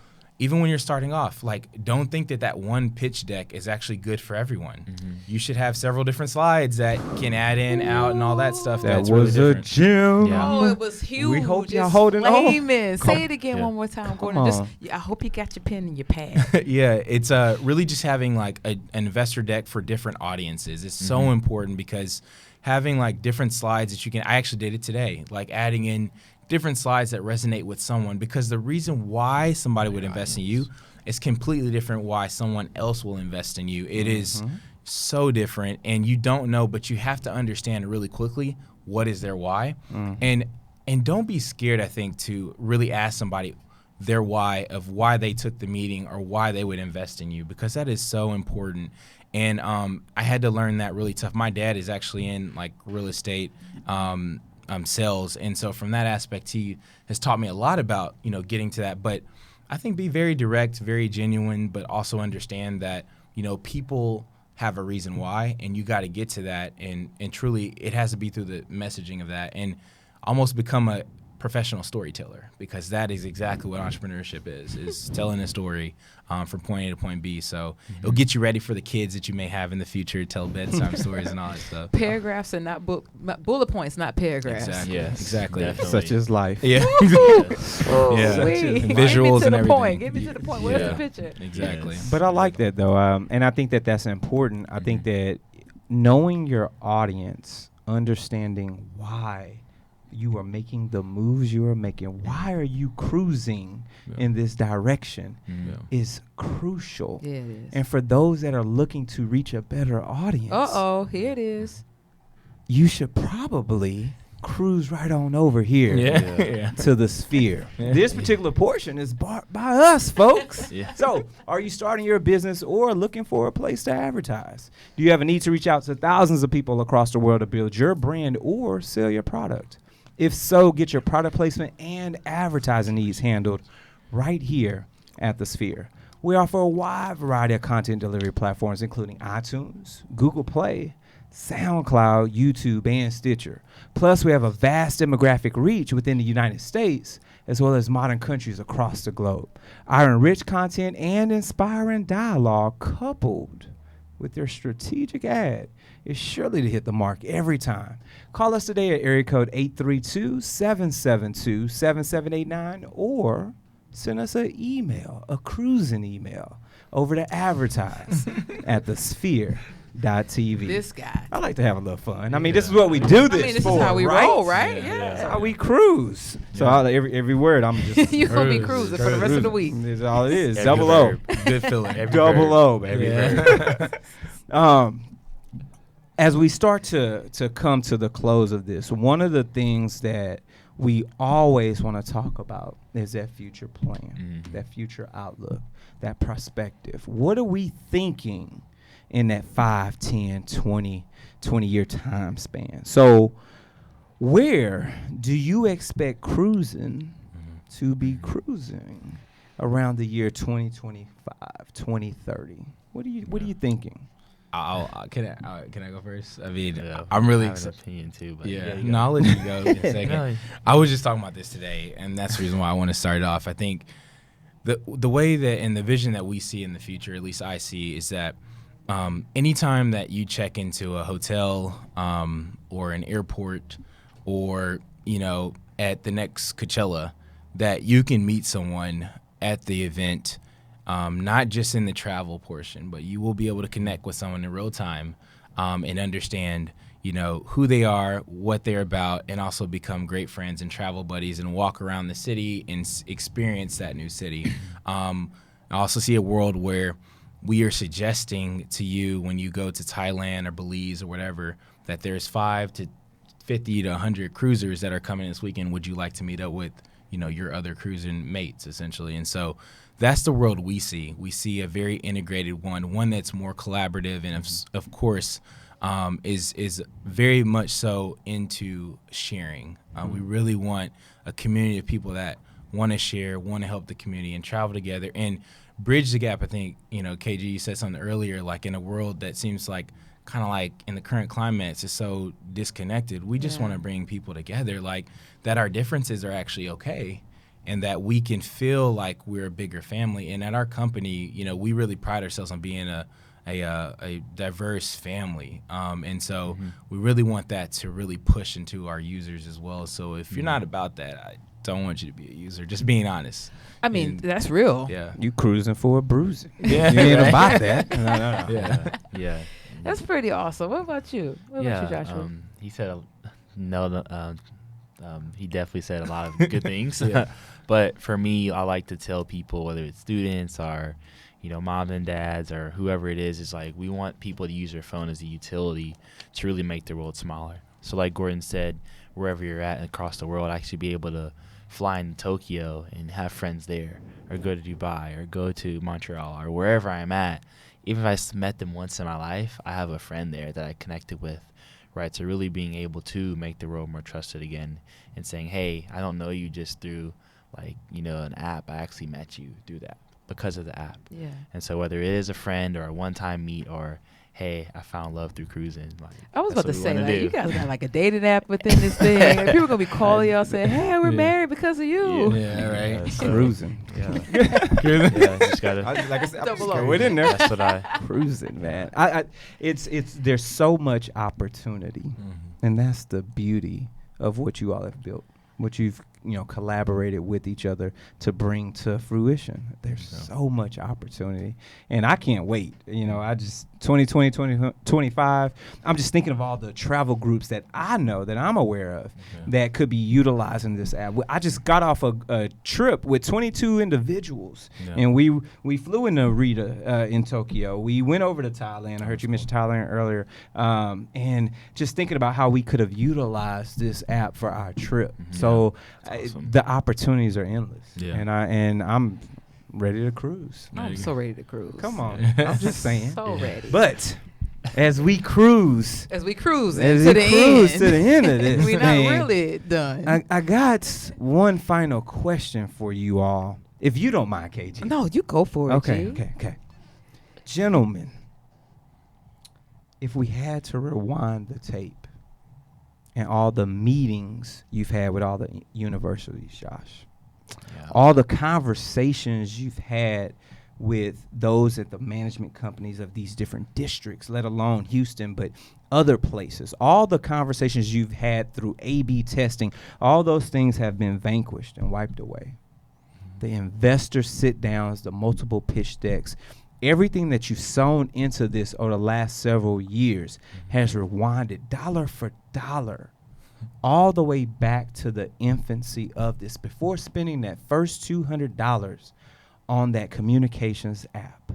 [SPEAKER 5] even when you're starting off, don't think that one pitch deck is actually good for everyone. You should have several different slides that can add in, out, and all that stuff. That's
[SPEAKER 2] was
[SPEAKER 5] really
[SPEAKER 2] a
[SPEAKER 5] different.
[SPEAKER 2] gem.
[SPEAKER 5] Yeah.
[SPEAKER 4] Oh, it was huge.
[SPEAKER 2] We hope y'all
[SPEAKER 4] It's
[SPEAKER 2] holding on.
[SPEAKER 4] flaming. Say it again one more time, Gordon.
[SPEAKER 2] on.
[SPEAKER 4] I hope you got your pen and your pad.
[SPEAKER 5] Yeah, it's really just having an investor deck for different audiences. It's so important, because having different slides that you can. I actually did it today, adding in different slides that resonate with someone, because the reason why somebody would invest in you is completely different why someone else will invest in you. It is so different, and you don't know, but you have to understand really quickly what is their why. And don't be scared, I think, to really ask somebody their why of why they took the meeting or why they would invest in you, because that is so important. And I had to learn that really tough. My dad is actually in real estate sales, and so from that aspect, he has taught me a lot about getting to that. But I think be very direct, very genuine, but also understand that people have a reason why, and you got to get to that, and truly it has to be through the messaging of that, and almost become a professional storyteller, because that is exactly what entrepreneurship is telling a story from point A to point B. So it'll get you ready for the kids that you may have in the future, tell bedtime stories and all that stuff.
[SPEAKER 4] Paragraphs and not bullet points, not paragraphs.
[SPEAKER 5] Exactly.
[SPEAKER 6] Yes,
[SPEAKER 5] Exactly.
[SPEAKER 6] definitely.
[SPEAKER 2] Such is life.
[SPEAKER 5] Yeah.
[SPEAKER 4] Oh,
[SPEAKER 5] Yeah.
[SPEAKER 4] sweet.
[SPEAKER 5] Visuals
[SPEAKER 4] Get me to
[SPEAKER 5] and
[SPEAKER 4] the
[SPEAKER 5] everything.
[SPEAKER 4] point. Get me to the point. Where's
[SPEAKER 5] Yeah.
[SPEAKER 4] the picture?
[SPEAKER 5] Exactly.
[SPEAKER 6] Yes.
[SPEAKER 2] But I like that, though. And I think that that's important. I think that knowing your audience, understanding why you are making the moves you are making, why are you cruising in this direction, is crucial.
[SPEAKER 4] Yeah, it is.
[SPEAKER 2] And for those that are looking to reach a better audience,
[SPEAKER 4] Here it is.
[SPEAKER 2] you should probably cruise right on over here
[SPEAKER 5] Yeah.
[SPEAKER 2] to the sphere. This particular portion is bought by us, folks.
[SPEAKER 6] Yeah.
[SPEAKER 2] So, are you starting your business or looking for a place to advertise? Do you have a need to reach out to thousands of people across the world to build your brand or sell your product? If so, get your product placement and advertising needs handled right here at the Sphere. We offer a wide variety of content delivery platforms, including iTunes, Google Play, SoundCloud, YouTube, and Stitcher. Plus, we have a vast demographic reach within the United States, as well as modern countries across the globe. Our enriched content and inspiring dialogue, coupled with their strategic ad, is surely to hit the mark every time. Call us today at area code 832-772-7789, or send us an email, a Croozen email, over to advertise at thesphere.tv.
[SPEAKER 4] This guy.
[SPEAKER 2] I like to have a little fun. I mean, this is what we do this for,
[SPEAKER 4] this is how we
[SPEAKER 2] right?
[SPEAKER 4] roll, right?
[SPEAKER 5] Yeah.
[SPEAKER 2] That's how we cruise. So every word, I'm just
[SPEAKER 4] You're going to be
[SPEAKER 5] Cruise.
[SPEAKER 4] cruising for the rest of the week.
[SPEAKER 2] That's all it is.
[SPEAKER 6] Every
[SPEAKER 2] Double O.
[SPEAKER 6] verb.
[SPEAKER 5] Good feeling.
[SPEAKER 2] Double O, baby.
[SPEAKER 5] Yeah.
[SPEAKER 2] As we start to come to the close of this, one of the things that we always want to talk about is that future plan, that future outlook, that perspective. What are we thinking in that 5, 10, 20 year time span? So where do you expect Croozen to be cruising around the year 2025, 2030? What are you thinking?
[SPEAKER 5] Can I go first? I mean,
[SPEAKER 6] Yeah,
[SPEAKER 5] I'm really
[SPEAKER 6] I have an
[SPEAKER 5] excited.
[SPEAKER 6] opinion too, but
[SPEAKER 5] Yeah,
[SPEAKER 6] you go.
[SPEAKER 5] no, I'll let you go in a second.
[SPEAKER 6] No.
[SPEAKER 5] I was just talking about this today, and that's the reason why I want to start it off. I think the way that and the vision that we see in the future, at least I see, is that anytime that you check into a hotel or an airport or at the next Coachella, that you can meet someone at the event. Not just in the travel portion, but you will be able to connect with someone in real time and understand, who they are, what they're about, and also become great friends and travel buddies and walk around the city and experience that new city. I also see a world where we are suggesting to you when you go to Thailand or Belize or whatever that there's 5 to 50 to 100 cruisers that are coming this weekend. Would you like to meet up with, your other cruising mates, essentially? And so that's the world we see. We see a very integrated one that's more collaborative and, of course, is very much so into sharing. We really want a community of people that want to share, want to help the community, and travel together and bridge the gap. I think, KG, you said something earlier, like in a world that seems like kind of like in the current climate, it's just so disconnected. We just want to bring people together, like that our differences are actually okay. And that we can feel like we're a bigger family. And at our company, we really pride ourselves on being a diverse family. And so we really want that to really push into our users as well. So if you're not about that, I don't want you to be a user. Just being honest.
[SPEAKER 4] I mean,
[SPEAKER 5] And,
[SPEAKER 4] that's real.
[SPEAKER 5] yeah.
[SPEAKER 2] You cruising for a bruising.
[SPEAKER 5] Yeah.
[SPEAKER 2] You ain't
[SPEAKER 5] Right.
[SPEAKER 2] about that. No.
[SPEAKER 6] Yeah.
[SPEAKER 4] That's pretty awesome. What about you? What about you, Joshua?
[SPEAKER 6] He said he definitely said a lot of good things.
[SPEAKER 5] Yeah.
[SPEAKER 6] But for me, I like to tell people, whether it's students or moms and dads or whoever it is like we want people to use their phone as a utility to really make their world smaller. So like Gordon said, wherever you're at across the world, actually be able to fly into Tokyo and have friends there, or go to Dubai, or go to Montreal, or wherever I'm at. Even if I met them once in my life, I have a friend there that I connected with, right? So really being able to make the world more trusted again and saying, hey, I don't know you just through an app. I actually met you through that because of the app.
[SPEAKER 4] Yeah.
[SPEAKER 6] And so whether it is a friend or a one-time meet or, hey, I found love through Croozen. Like,
[SPEAKER 4] I was about to
[SPEAKER 6] that's
[SPEAKER 4] say,
[SPEAKER 6] what we wanna
[SPEAKER 4] like,
[SPEAKER 6] do.
[SPEAKER 4] you guys got like a dating app within this thing. And people are going to be calling y'all saying, hey, we're married because of you.
[SPEAKER 5] Yeah, right.
[SPEAKER 6] Yeah, so-
[SPEAKER 2] Cruising.
[SPEAKER 6] Yeah. Yeah, just gotta.
[SPEAKER 2] Like I said,
[SPEAKER 4] Double
[SPEAKER 2] throw
[SPEAKER 4] O.
[SPEAKER 2] it in there.
[SPEAKER 6] That's what I.
[SPEAKER 2] Cruising, man. It's there's so much opportunity, and that's the beauty of what you all have built, what you've collaborated with each other to bring to fruition. There's so much opportunity, and I can't wait. I just 2020, 2025. I'm just thinking of all the travel groups that I know that I'm aware of that could be utilizing this app. I just got off a trip with 22 individuals, and we flew into Narita in Tokyo. We went over to Thailand. I heard you mention Thailand earlier, and just thinking about how we could have utilized this app for our trip. So
[SPEAKER 6] awesome.
[SPEAKER 2] the opportunities are endless,
[SPEAKER 5] Yeah.
[SPEAKER 2] and I'm ready to cruise.
[SPEAKER 4] I'm so ready to cruise.
[SPEAKER 2] Come on, I'm just saying.
[SPEAKER 4] So ready.
[SPEAKER 2] But as we cruise,
[SPEAKER 4] As we cruise
[SPEAKER 2] as
[SPEAKER 4] to
[SPEAKER 2] we
[SPEAKER 4] the
[SPEAKER 2] cruise
[SPEAKER 4] end,
[SPEAKER 2] to the end of this,
[SPEAKER 4] we're not
[SPEAKER 2] thing,
[SPEAKER 4] really done.
[SPEAKER 2] I got one final question for you all, if you don't mind, KG.
[SPEAKER 4] No, you go for it.
[SPEAKER 2] Okay,
[SPEAKER 4] G.
[SPEAKER 2] okay. Gentlemen, if we had to rewind the tape and all the meetings you've had with all the universities, Josh, all the conversations you've had with those at the management companies of these different districts, let alone Houston, but other places, all the conversations you've had through A/B testing, all those things have been vanquished and wiped away. The investor sit-downs, the multiple pitch decks, everything that you've sown into this over the last several years has rewinded dollar for dollar all the way back to the infancy of this before spending that first $200 on that communications app.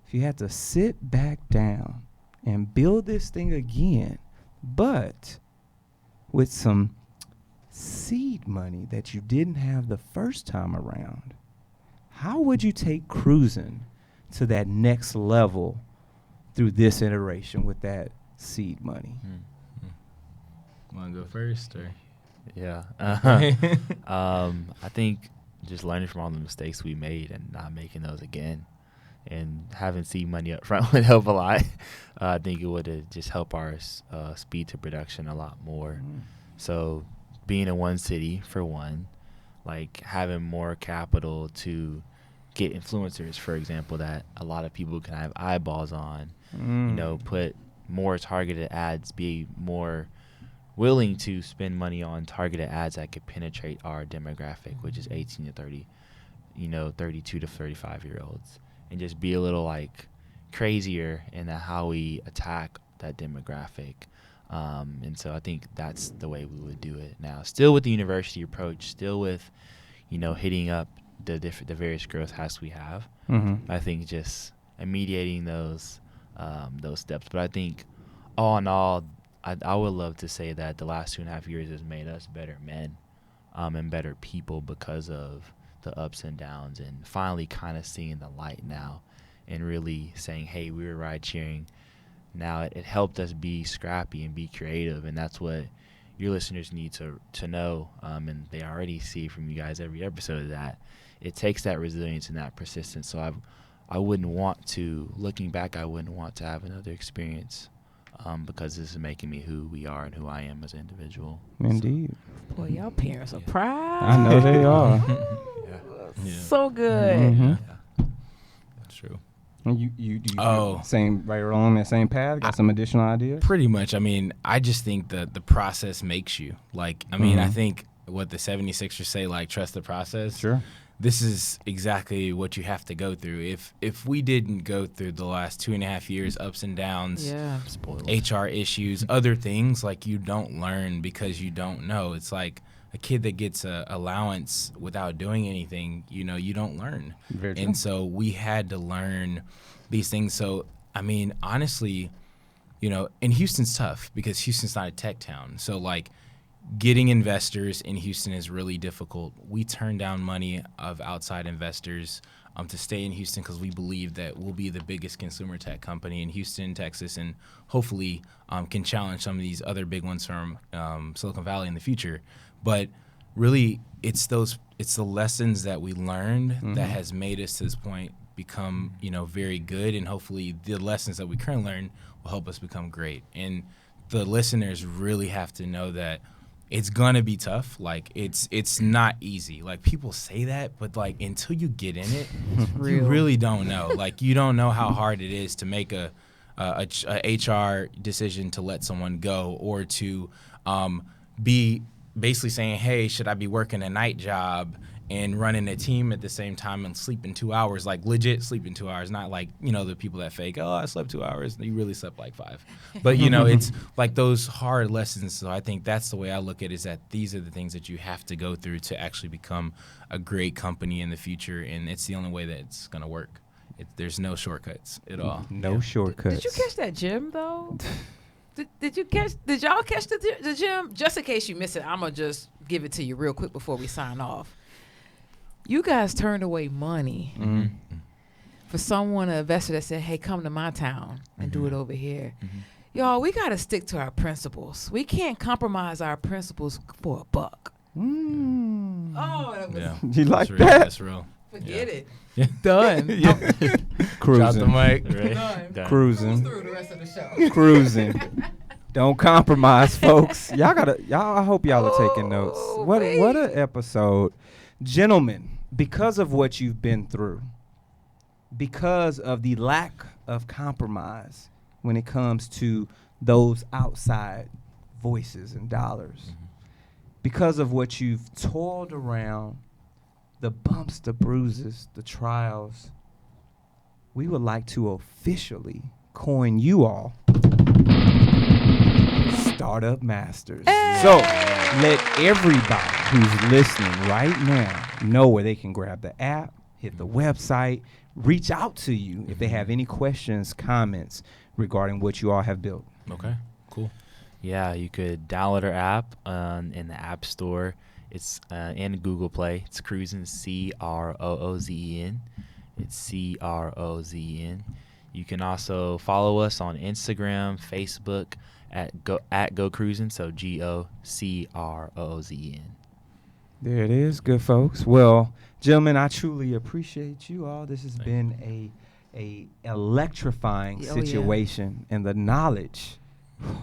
[SPEAKER 2] If you had to sit back down and build this thing again, but with some seed money that you didn't have the first time around, how would you take Croozen to that next level through this iteration with that seed money?
[SPEAKER 5] Want to go first, or?
[SPEAKER 6] Yeah. I think just learning from all the mistakes we made and not making those again, and having seed money up front would help a lot. I think it would just help our speed to production a lot more. So being in one city, for one, like having more capital to get influencers, for example, that a lot of people can have eyeballs on, put more targeted ads, be more willing to spend money on targeted ads that could penetrate our demographic, which is 18 to 30, 32 to 35-year-olds, and just be a little like crazier in how we attack that demographic. And so I think that's the way we would do it now. Still with the university approach, still with, hitting up the various growth hacks we have. I think just mediating those steps. But I think all in all, I would love to say that the last 2.5 years has made us better men and better people because of the ups and downs, and finally kind of seeing the light now and really saying, hey, we were ride sharing. Now it helped us be scrappy and be creative, and that's what your listeners need to know, and they already see from you guys every episode of that. It takes that resilience and that persistence. So I wouldn't want to, looking back, I wouldn't want to have another experience because this is making me who we are and who I am as an individual.
[SPEAKER 2] Indeed.
[SPEAKER 4] Boy, y'all parents are proud.
[SPEAKER 2] I know they are.
[SPEAKER 4] So good.
[SPEAKER 5] That's true.
[SPEAKER 2] And you same right along that same path? Got some additional ideas?
[SPEAKER 5] Pretty much. I mean, I just think that the process makes you. Like, I mean, I think what the 76ers say, like, trust the process.
[SPEAKER 2] Sure.
[SPEAKER 5] This is exactly what you have to go through. If we didn't go through the last 2.5 years, ups and downs, HR issues, other things, like, you don't learn because you don't know. It's like a kid that gets a allowance without doing anything, you don't learn.
[SPEAKER 2] Very true.
[SPEAKER 5] And so we had to learn these things. So, I mean, honestly, and Houston's tough because Houston's not a tech town. So, like, getting investors in Houston is really difficult. We turn down money of outside investors to stay in Houston because we believe that we'll be the biggest consumer tech company in Houston, Texas, and hopefully can challenge some of these other big ones from Silicon Valley in the future. But really, it's the lessons that we learned that has made us to this point become, very good, and hopefully the lessons that we currently learn will help us become great. And the listeners really have to know that it's gonna be tough. Like, it's not easy. Like, people say that, but like until you get in it, you really don't know. Like, you don't know how hard it is to make a HR decision to let someone go, or to be basically saying, hey, should I be working a night job and running a team at the same time and sleeping 2 hours, like legit sleeping 2 hours, not like, the people that fake, oh, I slept 2 hours. You really slept like 5. But, it's like those hard lessons. So I think that's the way I look at it, is that these are the things that you have to go through to actually become a great company in the future. And it's the only way that it's going to work. There's no shortcuts at all.
[SPEAKER 2] No shortcuts.
[SPEAKER 4] Did you catch that gym, though? Did y'all catch the gym? Just in case you missed it, I'm going to just give it to you real quick before we sign off. You guys turned away money for someone, an investor that said, hey, come to my town and do it over here. Y'all, we got to stick to our principles. We can't compromise our principles for a buck.
[SPEAKER 2] Mm.
[SPEAKER 4] Oh, that was
[SPEAKER 2] You like
[SPEAKER 5] real.
[SPEAKER 2] that?
[SPEAKER 5] That's real.
[SPEAKER 4] Forget it.
[SPEAKER 5] Yeah.
[SPEAKER 4] Done.
[SPEAKER 5] Drop the
[SPEAKER 2] Cruising.
[SPEAKER 5] mic.
[SPEAKER 6] Right? Done.
[SPEAKER 2] Cruising.
[SPEAKER 4] Through the rest of the show.
[SPEAKER 2] Cruising. Don't compromise, folks. I hope y'all are taking notes.
[SPEAKER 4] Oh,
[SPEAKER 2] What
[SPEAKER 4] man.
[SPEAKER 2] an episode. Gentlemen, because of what you've been through, because of the lack of compromise when it comes to those outside voices and dollars, because of what you've toiled around, the bumps, the bruises, the trials, we would like to officially coin you all Startup Masters. So let everybody who's listening right now know where they can grab the app, hit the website, reach out to you if they have any questions, comments regarding what you all have built.
[SPEAKER 5] Okay, cool.
[SPEAKER 6] Yeah, you could download our app in the App Store. It's in Google Play. It's Croozen, Croozen. It's Croozen. You can also follow us on Instagram, Facebook at Go Croozen. So GoCroozen.
[SPEAKER 2] There it is, good folks. Well, gentlemen, I truly appreciate you all. This has been a electrifying
[SPEAKER 4] Oh, yeah.
[SPEAKER 2] situation, and the knowledge.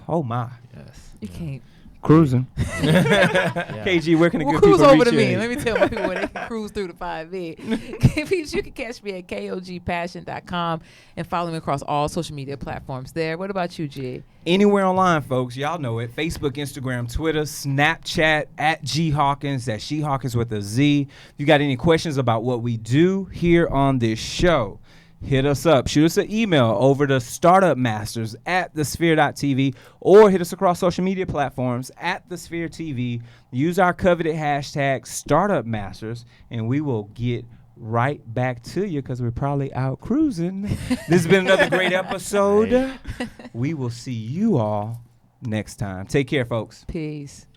[SPEAKER 2] Oh my,
[SPEAKER 6] Yes.
[SPEAKER 4] You can't.
[SPEAKER 2] Cruising.
[SPEAKER 6] Yeah.
[SPEAKER 2] KG, where can the
[SPEAKER 4] Well,
[SPEAKER 2] good
[SPEAKER 4] cruise
[SPEAKER 2] people
[SPEAKER 4] over
[SPEAKER 2] reach
[SPEAKER 4] to
[SPEAKER 2] you
[SPEAKER 4] me.
[SPEAKER 2] at?
[SPEAKER 4] Let me tell my people where they can cruise through the 5B. Peeps, you can catch me at kogpassion.com and follow me across all social media platforms there. What about you, G?
[SPEAKER 2] Anywhere online, folks. Y'all know it. Facebook, Instagram, Twitter, Snapchat, at G Hawkins. That's G Hawkins with a Z. If you got any questions about what we do here on this show, hit us up. Shoot us an email over to startupmasters@thesphere.tv or hit us across social media platforms at The Sphere TV. Use our coveted hashtag StartupMasters, and we will get right back to you because we're probably out cruising. This has been another great episode.
[SPEAKER 6] Right.
[SPEAKER 2] We will see you all next time. Take care, folks.
[SPEAKER 4] Peace.